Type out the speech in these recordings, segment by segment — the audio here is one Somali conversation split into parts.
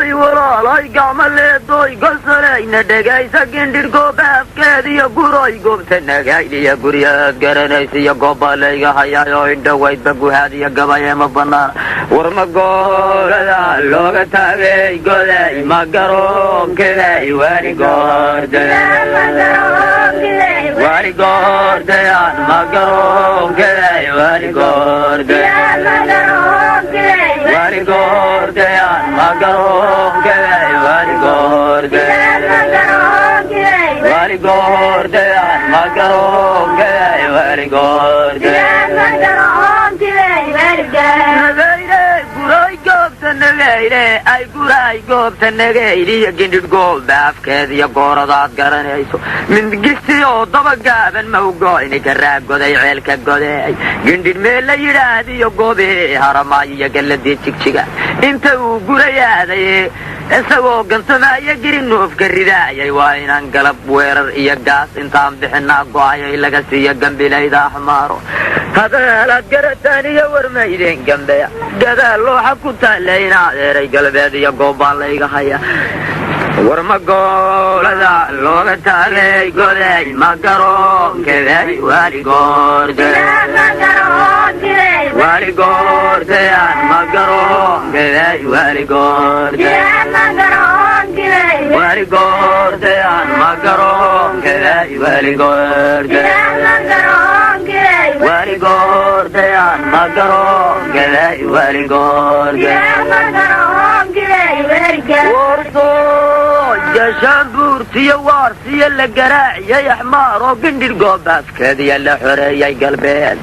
ولا لا يقامل دوي قصرين دقاي سكن درقو بافكادي يقروي قبتنا قايلي يقريات قرنيسي يقوبالي يحيا يوين دويت بقو هادي يقبايا مبنا ورمقول ذا اللوغة تابي قولي مقرون كذي واري قرد واري قرد يان مقرون كذي واري قرد واري قرد يان مقرون كذي واري قرد واري قرد يان مقرون كذي واري قرد نغيره اي قراي قوبتا نغيري قندد قول بافكاد يا قوردات قرانيسو من قستيو دبا قابن موقويني كراق قدي عيلك قدي قندد ميلا يرادي يا قوبي هرماي يا قلدي تشكشكا انتو قراي هذا اسagoo gantamaya girinuuf garidaayay waa inaan galab weerar iyo gaas intaan bixinaa go'ayay laga siiyo gambilayda xamaaro hadaalaad garataan iyo warmaydeen gambeya gadaal looxa ku taalayna adeeray galbeed iyo goobaan layga haya warmagoolada looga taagay goday magaroonkeday wali goordayaan magaroonkeday wali goordayaan magaroonkeday wali goordayaan magaroonkeday wali جشامبورتي وارسي اللي قراعي يا حمار وقندر قوبات كذي يلا حرية قلبين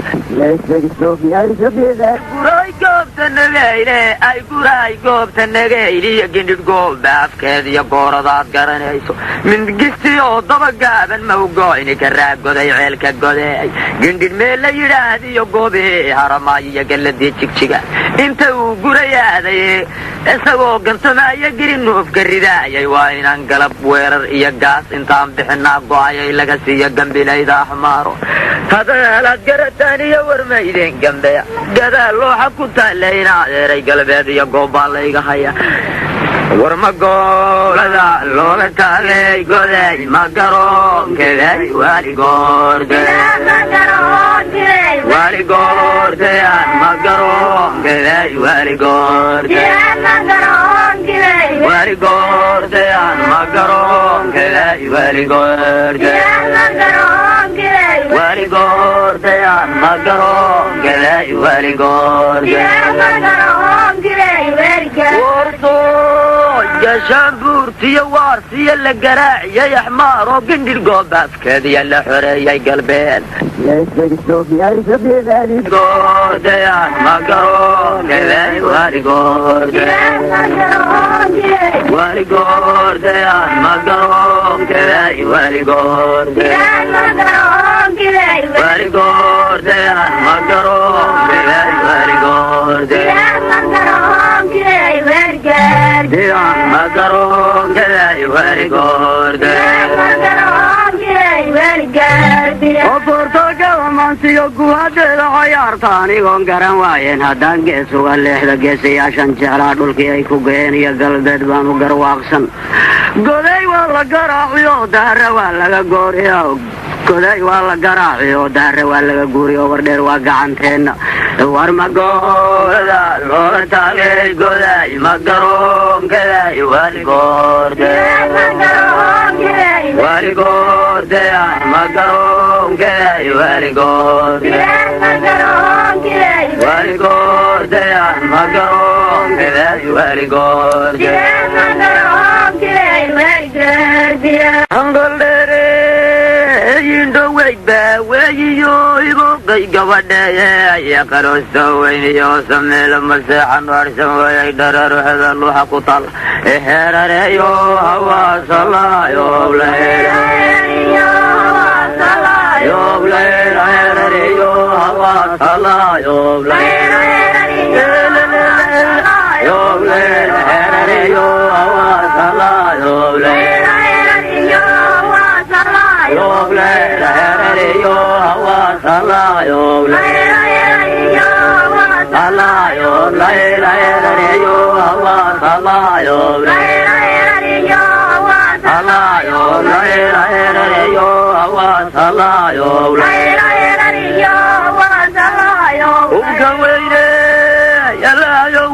قراي قوبت النغيري اي قراي قوبت النغيري قندر قوبات كذي يا قوردات قرانيسو من قستيو دبا قابن موقويني كراق قدي عيلك قدي قندر ميلا يرادي يا قوبي هرماي يا قلدي تشكشكا انتو قراي هذا اسagoo gantamaya girinuuf garidaayay waa inaan galab weerar iyo gaas intaan bixinaa go'ayay laga siiyo gambilayda xamaaro hadaalaad garataan iyo warmaydeen gambeya gadaal looxa ku taalayna adeeray galbeed iyo goobaan layga haya warmagoolada looga taagay goday magaroonkeday wali goordayaan magaroonkeday wali goordayaan magaroonkeday wali goordayaan magaroonkeday wali جشامبورتي وارسي اللي قراعي يا حمار وقندر قوبات كذي يلا حرية قلبين قورديان مقرون كذي واري قورديان مقرون كذي واري قورديان مقرون كذي واري قورديان مقرون كذي واري قورديان وفرطوكا ومانسيو قوادر عيارتاني قنقران واين هدان قيسو الليحدا قيسي عشان جهراد والكي كوغين يا قلبت بانو قرواقسن قولي والله قراعيو دار والله قوريو قولي والله قراعيو دار والله قوريو وردير واقعانتين warmagoolada looga taagay goday magaroon كذي wali goordayaan magaroon كذي wali goordayaan magaroon كذي wali goordayaan gabadha ya qaroosto weyniyo sameelo maseexan warsan way dharar hada luha ku tal heerareeyo hawaasalaayo leeyo heerareeyo hawaasalaayo leeyo heerareeyo hawaasalaayo leeyo Allah yo la la la yo الله يو لا الله يو لا يو الله يو لا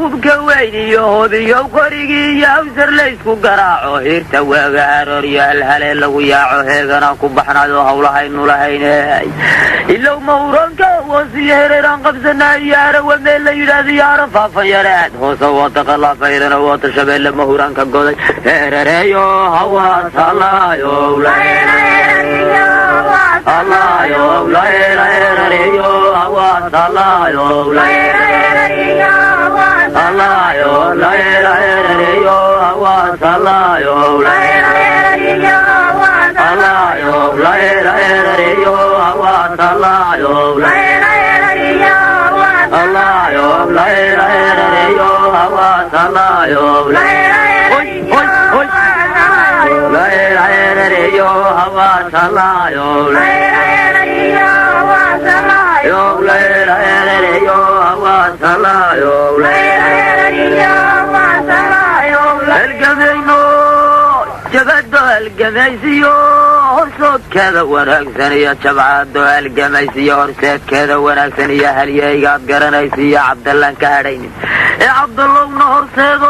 وبكويني قريقي يوزر ليسكو قراعو هيرتا وغارور يالهالي لو ياعو هيغانا كبحنا دو هولهاي نولهايني إلو مورانكا وسيهريران قبسنا يارا وميلا يرادي يارا فافا يراد هوسا واتقلا فايرنا واتشبه مهورانكا قودي هيريريو هوا صلايو لا الله يو لا هيريريو هوا صلايو لا الله يو لا هيريريو هوا صلايو لا الله يو لا هيريريو هوا صلايو لا الله يو لا هيريريو هوا صلايو لا لا هيريريو هوا صلايو لا يو لا هيريريو هوا صلايو لا القمينو جبدو القميسيو هرسوك كذا وناكسنية شبعادو القميسيو هرسوك كذا وناكسنية هليايقات قرنيسية عبد الله كهريني يا عبد الله نهرسيدو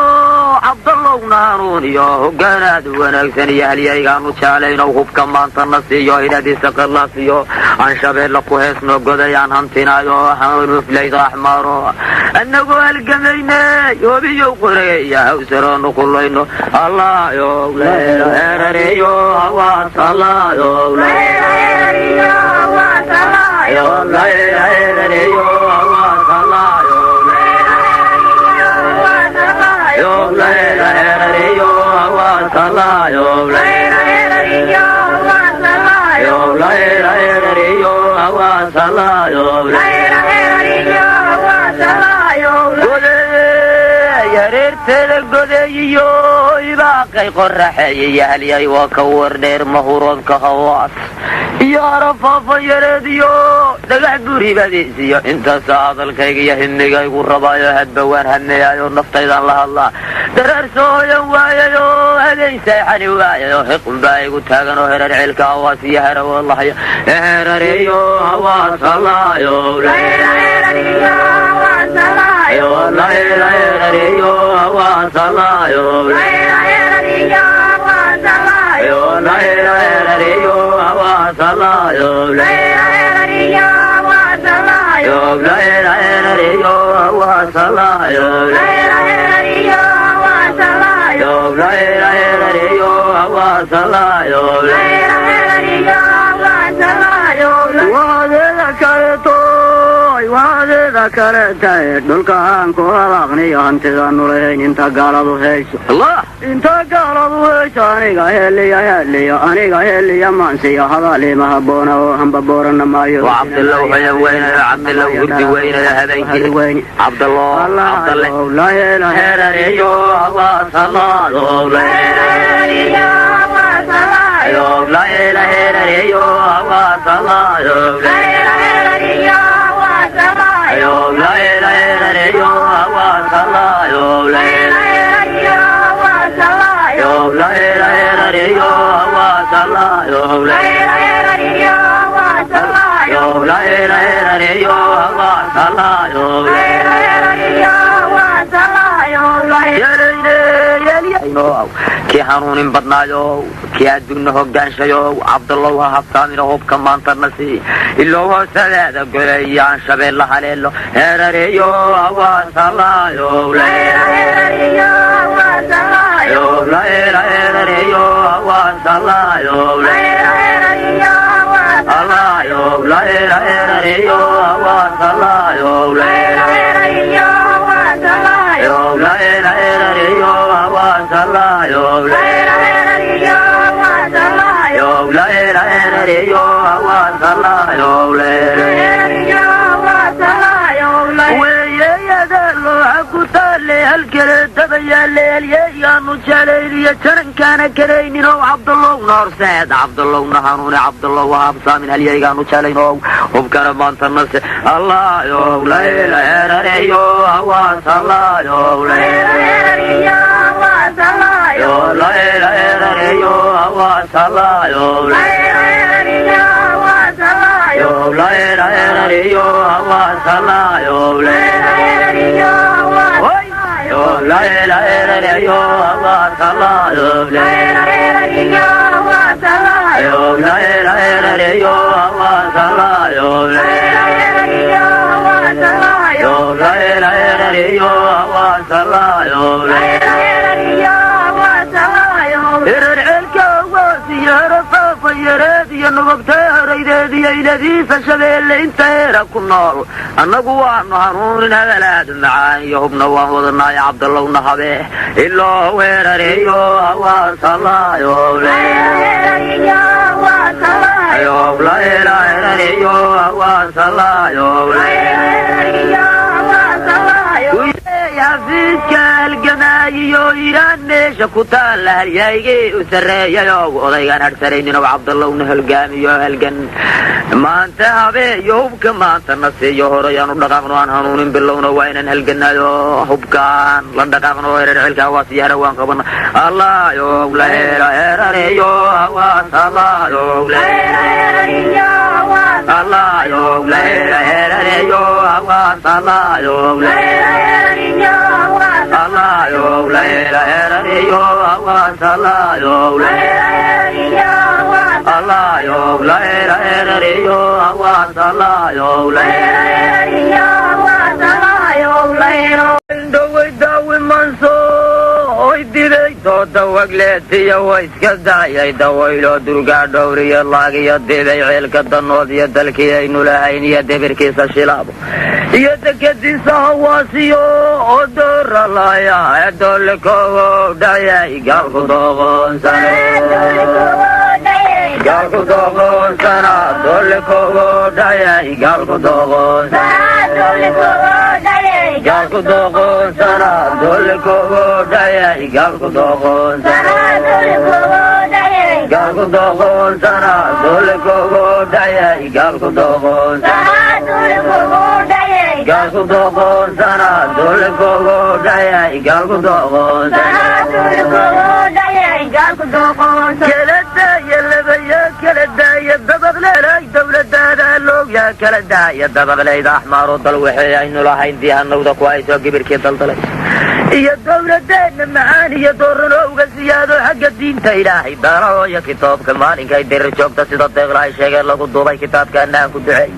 عبد الله نهارونيو هقاناد وناكسنية هليايقات نشالينو هوب كمان تنسيو هنادي سقلاسيو عن شبه لقو هسنو قديان همتنايو حمرو فليد احمارو انقو القميني يوبيو قرية هوسرونو كلينو الله يو لا هيريريو هوا صلايو لا هيريريو هوا صلايو لا هيريريو هوا صلايو لا هيريريو هوا صلايو لا هيريريو هوا صلايو لا هيريريو هوا صلايو لا هيريريو هوا صلايو يا ريت القديو باقي قرحي يا هلياي وكور دير مهورون كهواس يا رفاف يا راديو دقع قري بديسيو انت ساعد الكيقي هنقا يقول ربايا هدبوان هنيايو نفتيد الله الله درار سويا وايايو هذي سيحاني وايايو حقم بايقو تاقنو هرر عيلك هواسي هرر والله يا هرريو هواس الله يو لا هرريو هواس الله يو لا هرريو هواس الله يو لا هرريو هواس الله يو لا هرريو هواس الله يو لا هرريو هواس الله يو لا هرريو هواس الله يو لا هرريو هواس الله يو لا هرريو هواس الله يو لا هرريو هواس الله يو وهذا كرتوي وهذا كرتاي دولكان كوراغني هانتيدا نورين انت قالوا هيش الله انت قالوا هيش انيغا هلي مانسي هذا لي ما بونا هم بورنا ما يو وعبد الله وين عبد الله ودي وين هذيك وين عبد الله لا هيريو هوا صلاة لا هيريو هوا صلاة لا هيريو هوا صلاة لا هيريو هوا صلاة لا هيريو هوا صلاة لا هيريو هوا صلاة لا هيريو هوا صلاة لا هيريو هوا صلاة لا هيريو هوا صلاة لا هيريو هوا صلاة كي حنون بدنايو كي ادونه هوغانشيو عبد الله حفصامي هوب كمان ترنسي إلا هو سلاده غريان شبيل حليلو هرريو هوا صلايو لا هرريو هوا صلايو لا هرريو هوا صلايو لا هرريو هوا صلايو لا هرريو هوا صلايو لا هرريو هوا صلايو لا هرريو هوا صلايو لا هرريو هوا صلايو لا هرريو هوا صلايو لا هرريو هوا صلايو ويا دلو حكوتالي الكرت بيا الليل يا نجالي يا ترن كان كريني عبد الله نار سعد عبد الله نهارون عبد الله وهاب سامين هلي يا نجالي وبكرمان تنس الله يو لا هرريو هوا صلايو لا هرريو الذي فشبه انت يركن نار النقوى نهرون هذا لا معاني يهبنا وهوضنا يا عبد الله ونهبه إلا ويرريو وصلا يولي وصلا يولي فيك الجماعي إيران شكوتا لهرياي وسريا يو أضيعان هرسرين وعبد الله ونهلجام يهلجن ما أنت هبي يوم كما أنت نسي يهريان ونقامنوان هنون باللون وين هلجنا يو هبكان لندقامنو يرعلك واسيار وان قبنا الله يو لا يو وصلا يو الله يو لا يو وصلا يو الله يو لا يو وصلا يو الله يو لا يو وصلا يو دوي منصور ديري دوغلتي ويسك داي دوي لو درغا دوري الله يدي عيلك دنود يدلكي انو لهين يدبركيس شلاب يدكدي سواسيو odor la ya dolko dai galko dogon sana galko dogon sana dolko dai galko dogon galko dogon sana dolko dai galko dogon galko dogon sana dolko dai galko dogon galko dogon sana dolko dai galko dogon galko dogon kelada yelbaya kelada yadabaqlay dawladada loo ya kelada yadabaqlay ahmar dalwaxay aynu lahayn diyaanowda ku ay soo gibirkii daldalay iyo dawladana macaani iyo doorno uga siyaado xagga diinta ilaahay baro ya kitaabka maalinka ay dir joogta sida deeqlay sheegay lagu duubay kitaabka aan ku ducay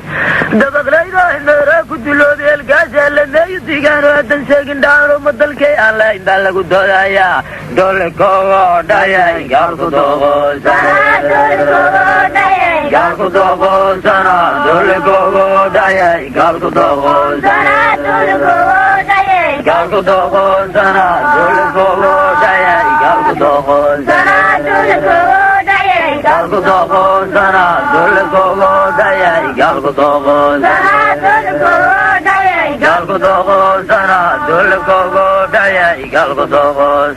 dabaqlayda inara ku duloobeel gaasal meeyo digaano hadan sheegin dhaaro madalkay alla inda lagu doodaya dolko dayay galku dogon galku dogon sana dolko dayay galku dogon galku dogon sana dolko dayay galku dogon galku dogon sana dolko dayay galku dogon galku dogon sana dolko dayay galku dogon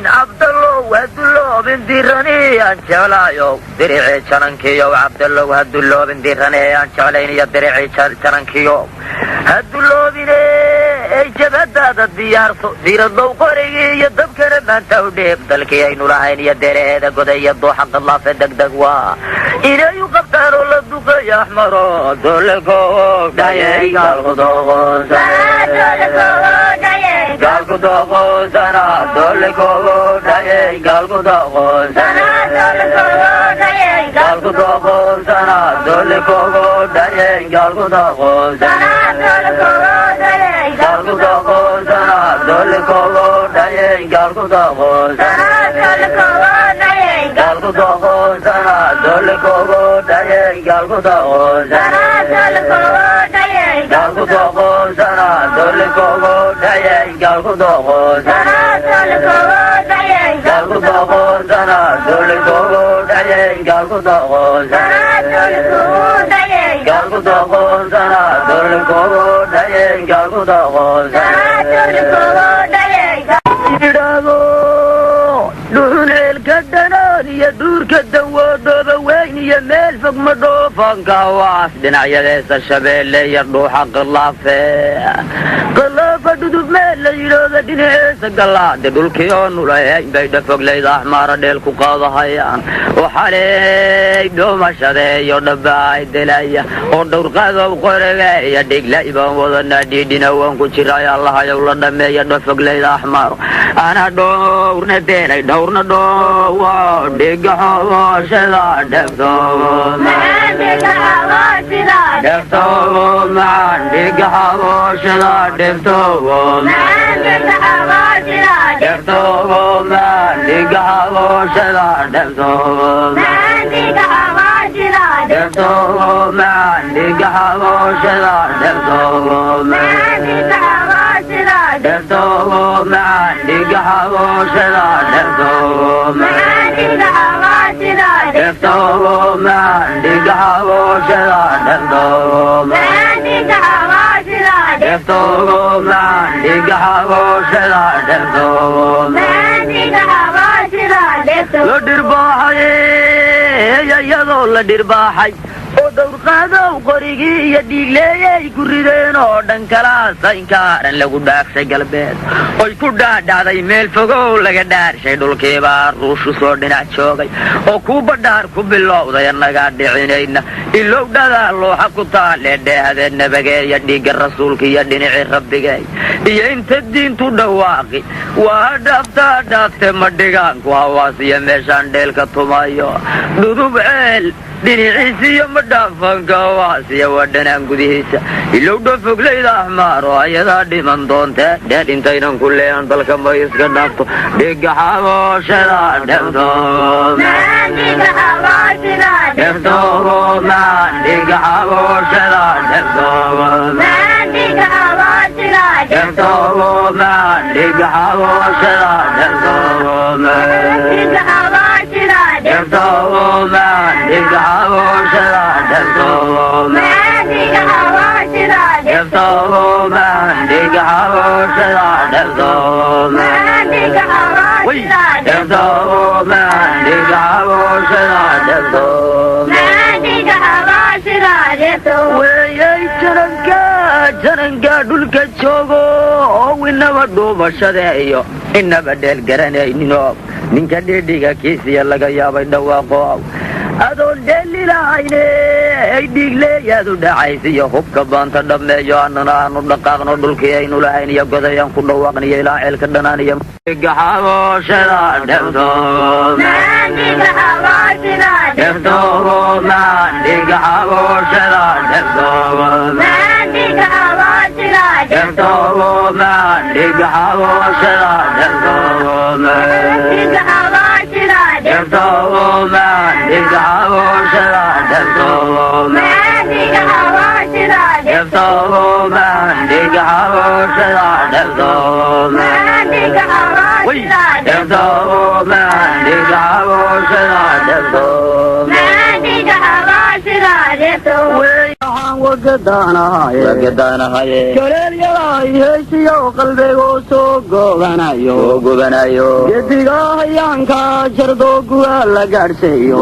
عبد الله بن ديراني ان شالايو دريعي شرنكيو عبد الله عبد الله بن ديراني ان شالين يا دريعي شرنكيو عبد الله بن اي جبداد الديار دير الضو قري يدب كرمان توديب دلكي اي نوراهين يا دريدا قدي يدو حق الله في دقدقوا إلى يقبتر لدوك يا احمر دلكو دايي قالقو دوغون galko dogon sana dolko dayay galko dogon galko dogon sana dolko dayay galko dogon galko dogon sana dolko dayay galko dogon galko dogon sana dolko dayay galko dogon galko dogon sana dolko dayay galko dogon galko dogon sana dolko dayay galko dogon galko dogon sana dolko dayay galko dogon idhago dhuuneel ka dhanaan iyo dhuurka dawoodhooba weyn iyo meel fog ma dhoofa garoonka hawaas dhinacyadiisa shabeelle iyo dhuuxa qallaafe dhudub meel la yidhooda dhinaciisa gallaade dhulkii oo nulahayn bay dhafoglayda axmaara dheel ku qaadahayaan oo xaley dhoomashadeeyo dhaba ay dilaya oo dhowrqadow qoriga iyo dhiglay baan wadanaa dhiidhina waan ku jiray allahayow la dhameeya dhafoglayda axmaaro ana dhowrna deenay dhowrna dhowo dhiga xooshada dheftowo macaan dhiga xooshada dheftowo dheftowo maan dhiga xooshada dheftowo dheftowo maan dhiga xooshada dheftowo dheftowo maan dhiga xooshada dheftowo dheftowo maan dhiga xooshada dheftowo dheftowo maan dhiga xooshada dheftowo la dhirbaaxay iyadoo la dhirbaaxay oo dhowrqaadow qorigii iyo dhiigleeyay ku rideen oo dhan kalaasankaaran lagu dhaafshay galbeed oy ku dhaadhacday meel fogow laga dhaarshay dhulkiibaa ruushu soo dhinac joogay oo kuu badhaar ku bilowday annagaa dhicinayna ilowdhadaa looxa ku taalee dheehadee nabageeya dhiigga rasuulka iyo dhinacii rabbigeey iyo inta diintu dhawaaqi waa dhaaftaa dhaafte ma dhigaanku hawaas iyo meeshaan dheelka tumayo dhudub ceel dhinaciisiiyo ma dhaafanka hawaasiya waa dhanaan gudihiisa ilow dhafoglayda axmaaro ayadaa dhiman doonte dheed intaynan ku leehan dalka may iska dhaafto dhiga xabooshada dheftowo dheftowo maan dhiga xabooshada dheftowo dheftowo maan dhiga xabooshada dheftowo dheftowo maan dhiga xabooshada dheftowo dheftowo maan dhiga xabooshada dheftowo dheftowo maan dhiga xabooshada dheftowo weeyay jananka dhulka joogo oo inaba dhuumashadeeyo inaba dheel garanayninoo ninka dhidhiga kiisiya laga yaabay dhawaaqo adoon dheelilahayne ay dhiigleeyaad u dhacaysiyo hubka baanta dhammeeyo annana aanu dhaqaaqno dhulkii aynu lahayn iyo godayaan ku dhawaaqniyo ilaa ceelka dhanaaniyo dhiga xabooshada dheftowo dheftowo maan dhiga xabooshada dheftowo dheftowo maan dhiga xabooshada dheftowo dheftowo maan dhiga xabooshada dheftowo dheftowo maan dhiga xabooshada dheftowo dheftowo maan dhiga xabooshada dheftowo kaleelyaday heesiyo qalbigoo soo gobanayo gediga hayaanka jardooguga la gaadhsiiyo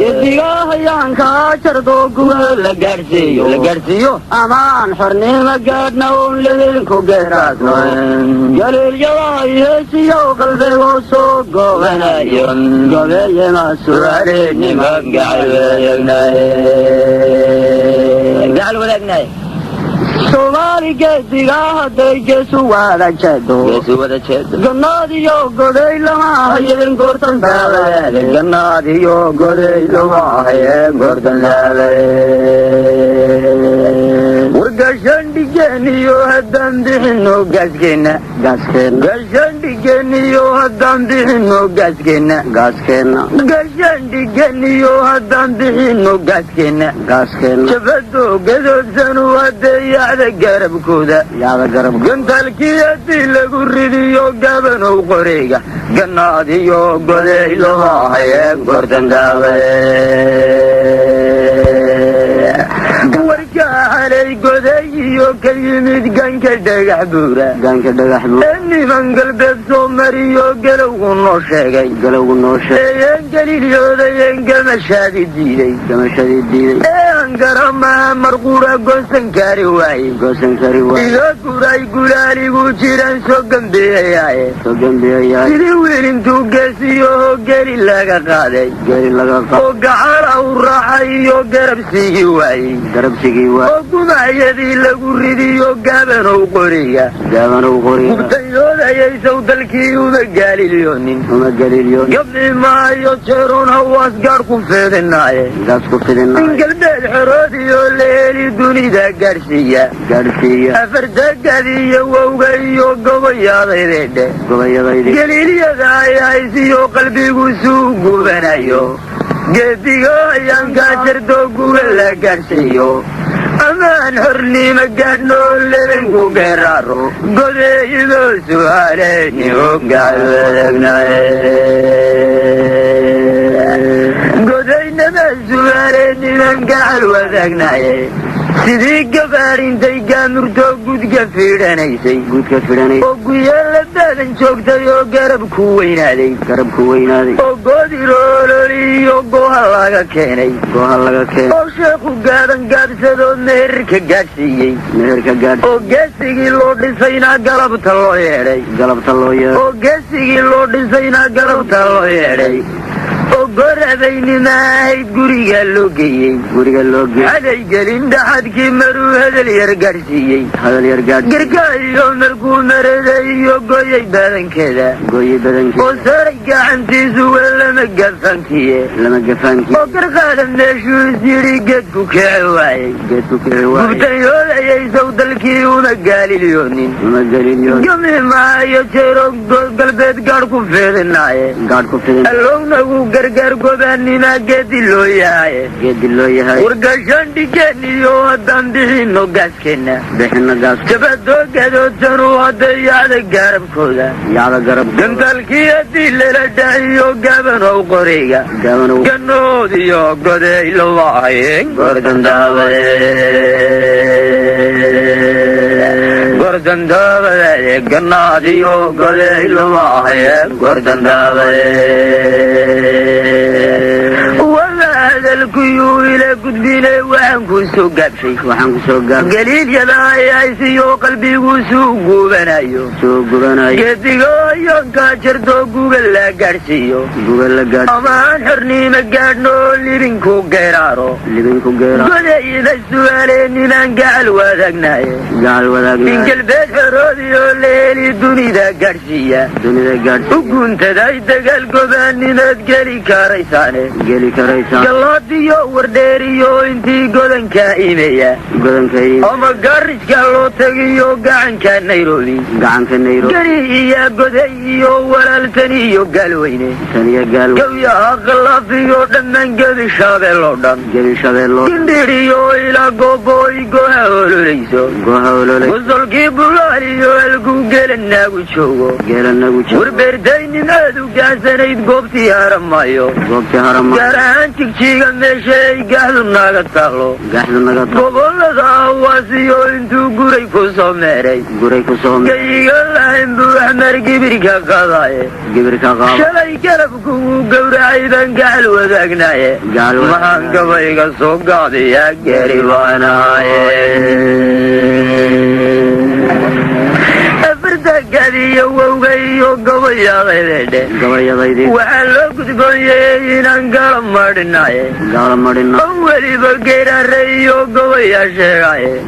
gediga hayaanka jardooguga la gaadhsiiyo amaan xornimo gaadhna un lidinku geeraadno kaleelyaday heesiyo qalbigoo soo gobanayo gobeeyema su'aaleenima gacal wadaagnaye soomaali geediga hadday geesu wada jeedo gannaadiyo godhay lama hayeen goortan daabee gannaadiyo godhay lama hayeen goortan daabee wargashandhigeeniyo haddaan bixino gaaskeena gashandhigeeniyo haddaan bixino gaaskeena gashandhigeeniyo haddaan bixino gaaskeena jabado gadoodsan wadeeyacda garabkooda gantalkii haddii lagu ridiyo gabanow qoreyga gannaadiyo goday lama hayeen goortan daabee warka halay قدي كلمة قنك دقح بورا إني من قلب الصومري قلو النوشاقي ينقل اليوضا ينقل مشهد الديني ينقل ما مرقورة قوسن كاري واي إذا قراي قرالي وجيران سوقن بيهاي إذا ويرين توقسيو قالي لغا قادي وقعال وراحي وقرب سيقي واي وقمع يدي لقريدي وقابن وقرية وبتيوذا يسو دلكي ومقالي اليونين قبل ما يجرون هواس قاركم في ذناي من قلب الحرودي والليلي دوني دا قرسية أفردك هذي ووغي وقويا ضيدي قليل يدعي عيسي وقلبي وسوق بنايو قديو ينكسر دوقو ولا قرسيو أمان حرني مقادنو اللي منكو قرارو قدي ذو سواليني وقال قدي نما سواليني من قال وذقناي سيدي قفارين تيقى مرتو قد قفيرانيسي وقويا لبادن شوكتايو قرب كوين هذي وقودي رولولي وقوها لغا كيني وشيخو قادن قابسدو مهركا قاسيي وقاسيقي لو ديسينا قلبتا لو يهري وقاسيقي لو ديسينا قلبتا لو يهري وقربين ما هيد قريقا لوقيي علي قلين دحدكي مرو هذا اليرقارسيي قرقا اليوم القوم ردي وقوي بادن كذا وسارقا عنتي سوال لمقفانكي وقرقا لمناشو سيري قدكو كعواي وبتيولا يسو دلكي ومقالي اليونين قمي ما يجيرو قلبت قاركو في ذناي اللون قرقر قبانينا قدي لو ياهي ورقشان دي كنيو ودام بحينو قاسكنا جبدو قدو تنو ودي على قرب كودا قنطلكي دي لردعيو قابنو قريقا قنو ديو قدي لو واهي قردن دابلي قنا ديو قدي لو واهي قردن دابلي وهذا الكيو إلى قدبيني وعنكو سوقات فيك قليل يداي عيسي وقلبي وسوقو بنايو قدقو يونكا جردو قلا قرسيو أمان حرني مقادنو اللي بنكو قيرارو قد إذا السؤالين ننقال وذقناي من قلبات فروديو الليلي دوني دا قرسية وقنت داي دقال قباني نتقلي كاريساني قلاديو ورديريو انتي قدن كائمية اما قرش قالو تقيو قعن كان نيروبي قريئيا قديو ولالتنيو قالويني قويا غلافيو دمن قد شابلو دم قنديريو الى قوبوي قوها ولوليسو وزلقي بلاليو القوقل الناقو شوغو وربردين نادو قاسنيد قوبتي هرمايو قران تكشيغا ميشي قهلو ناقا تاغلو قبولة هواسيو انتو قريكو سوميري قيقا لهم بوحمر قبركا قضاي شلي كلبكو قورعي بان قهل وذاقناي مهان قبيقا سوقا بيا قريباناي أفردك ووغي وقويا غيدي وحلو قدبوي ننقل مردناي أولي بقير الري وقويا شيغاي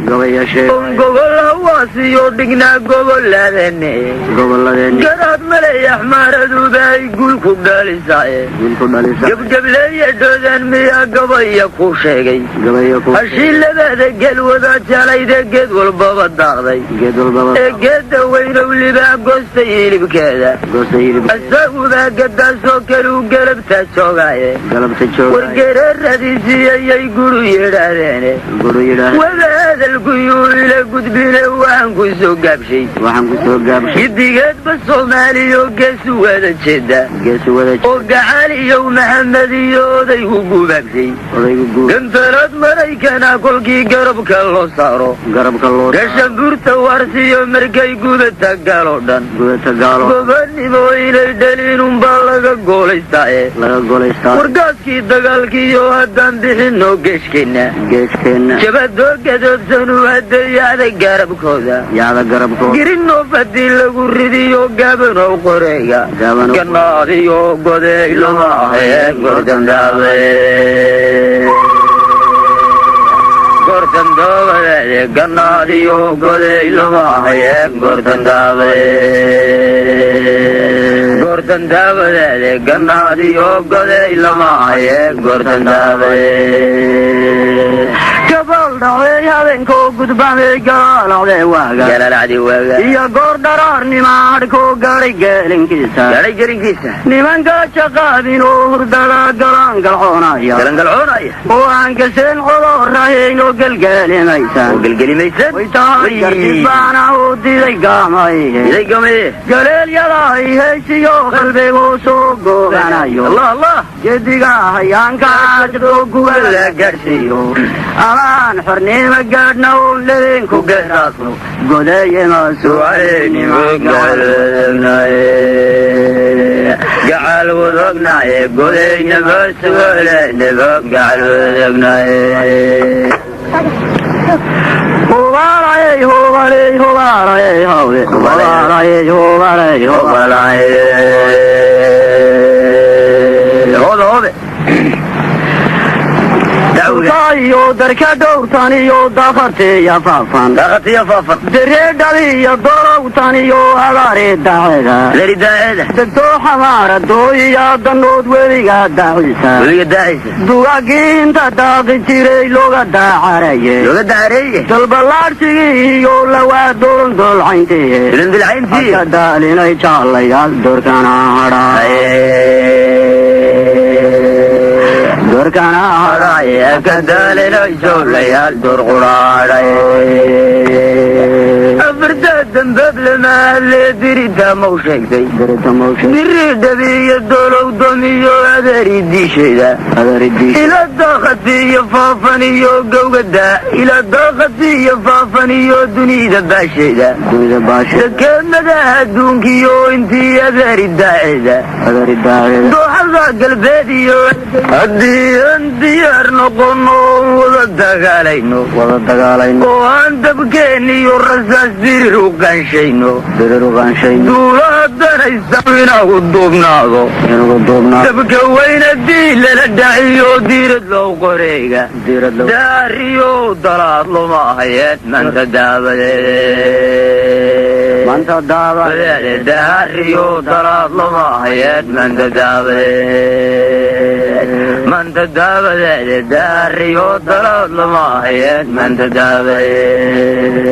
ونقول هواسي ودقنا قبول لذني قرات ملي أحمر دوباي قول كبالي ساي قبل يدوذن ميا قويا كوشيغي أشيل لبادك قلوذا تالي دقيد والبابا الداغدي قد وينو اللي بقى قصتي بكذا الساقو ذا قد سوكلو قلبتا سوغاي والقرار الرئيسية يقولوا يراديني وهذا القيول قد بينه waxaan ku soo gaabshay gidigeed ba soomaaliyo geesu wada jeeda oo gacal iyo maxamed iyo odaygu gubaabshay gantalad maraykana kolkii garabka loo saaro gashanbuurta warsiyo markay gudata gaaloo dhan gobannimo inay dhaliinunbaa laga goolaystaae wargaaskii dagaalkiiyo haddaan bixinno geeshkeenna jabadoo gadoobsanu hadayacda garabkooda girinoo fadii lagu ridiyo gaabanow qoreega gannaadiyo goday lama aheen gordandaabe gordandoobadeede gannaadiyo goday lama aheen gordandaabadeede gannaadiyo goday lama aheen gordandaabe gabal dhacday habeenkoo gudbamay galaalacday waaga iyo goor dharaarnima adhkoo gaadhay geelinkiisa nimanka jaqaabin oo hurdada galaan galcoonaya oo aan gaseen codoo rahaynoo gelgelimaysan way tahay gartibaana oo diday gaamay galeelyada ay heysiyo qalbiguu soo googanayo jediga hayaanka aadoo guba la gaadhsiiyo amaan xornima gaadhna oo lebenku geeraasno godayema suwaynimo gacal wadognaye godaynama suwaynimo gacal wadognaye hubalayey hubaley hubalayey hawle hubalayey hubaley hubalayey hobe iyo darka dhowrtan iyo daqatiya faafan dareedhaliyo dolowtan iyo hadaari daaceda degtoo xamaaradooyiya danood weliga daacisa dugagiinta daaqi jiray looga daacaraye dalbalaadhsigii iyo lawaa dolondolcaynteeka daalinay jaalayaal doorkana hadhaaye dorkana hadhaye ka daalinay joolayaal door quraadhay afarta dambaab lamaadlee dirita mau sheegtay diridhabiiyo dolowdamiyo adeeri diisheeda ila daaqatiiyo faafan iyo gowgada ila daaqatiiyo faafan iyo dunida baasheeda dekeemadaha adduunkiyo intii adeeri daaceeda dooxada galbeed iyo aan diyaar noqono wada dagaalayno oo aan dabkeeniyo rasaas dirir u qaanshayno duulaha danaysa inagu duubnaado dabka weyna dii lala dhaciyo diirad low qoreega daariyo dalaad loma ahayeen manta daabadeede daariyo dalaad loma ahayeen manta daabadeede daariyo dalaad lama ahayeen manta daabadeede